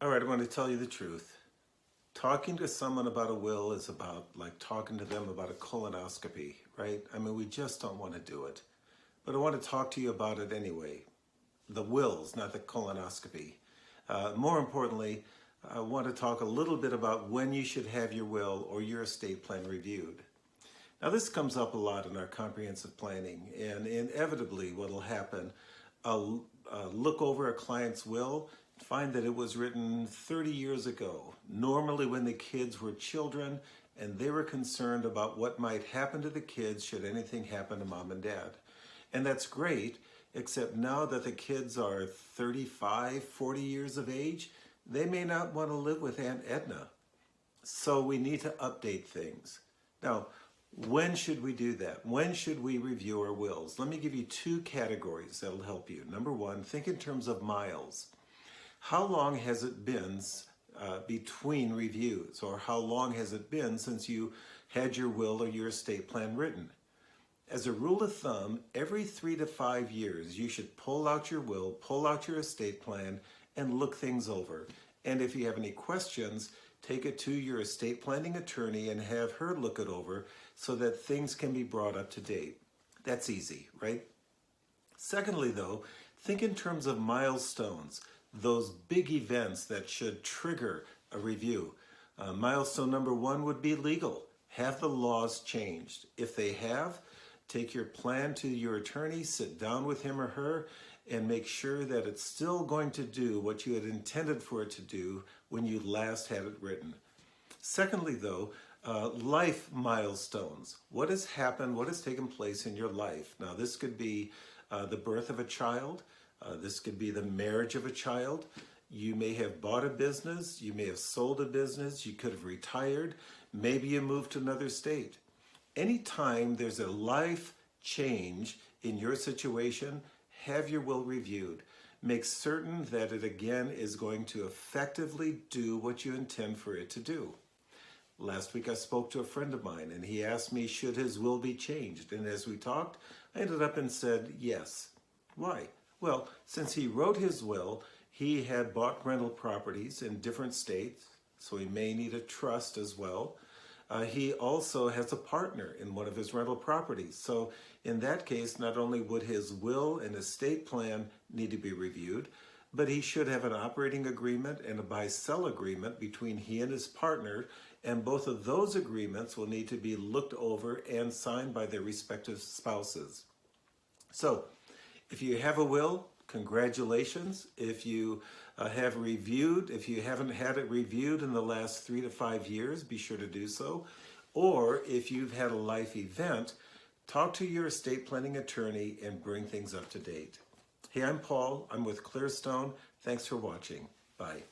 All right, I want to tell you the truth. Talking to someone about a will is about like talking to them about a colonoscopy, right? I mean, we just don't want to do it. But I want to talk to you about it anyway. The wills, not the colonoscopy. More importantly, I want to talk a little bit about when you should have your will or your estate plan reviewed. Now, this comes up a lot in our comprehensive planning, and inevitably what will happen, I'll look over a client's will, find that it was written 30 years ago, normally when the kids were children, and they were concerned about what might happen to the kids should anything happen to mom and dad. And that's great, except now that the kids are 35, 40 years of age, they may not want to live with Aunt Edna. So we need to update things. Now, when should we do that? When should we review our wills? Let me give you two categories that'll help you. Number one, think in terms of miles. How long has it been between reviews, or how long has it been since you had your will or your estate plan written? As a rule of thumb, every 3 to 5 years, you should pull out your will, pull out your estate plan, and look things over. And if you have any questions, take it to your estate planning attorney and have her look it over so that things can be brought up to date. That's easy, right? Secondly, though, think in terms of milestones, those big events that should trigger a review. Milestone number one would be legal. Have the laws changed? If they have, take your plan to your attorney, sit down with him or her, and make sure that it's still going to do what you had intended for it to do when you last had it written. Secondly, though, life milestones. What has happened? What has taken place in your life? Now, this could be the birth of a child. This could be the marriage of a child. You may have bought a business. You may have sold a business. You could have retired. Maybe you moved to another state. Anytime there's a life change in your situation, have your will reviewed. Make certain that it again is going to effectively do what you intend for it to do. Last week I spoke to a friend of mine and he asked me, should his will be changed? And as we talked, I ended up and said yes. Why? Well, since he wrote his will, he had bought rental properties in different states, so he may need a trust as well. He also has a partner in one of his rental properties. So in that case, not only would his will and estate plan need to be reviewed, but he should have an operating agreement and a buy-sell agreement between he and his partner, and both of those agreements will need to be looked over and signed by their respective spouses. So if you have a will, congratulations. If you if you haven't had it reviewed in the last 3 to 5 years, be sure to do so. Or if you've had a life event, talk to your estate planning attorney and bring things up to date. Hey, I'm Paul. I'm with Clearstone. Thanks for watching. Bye.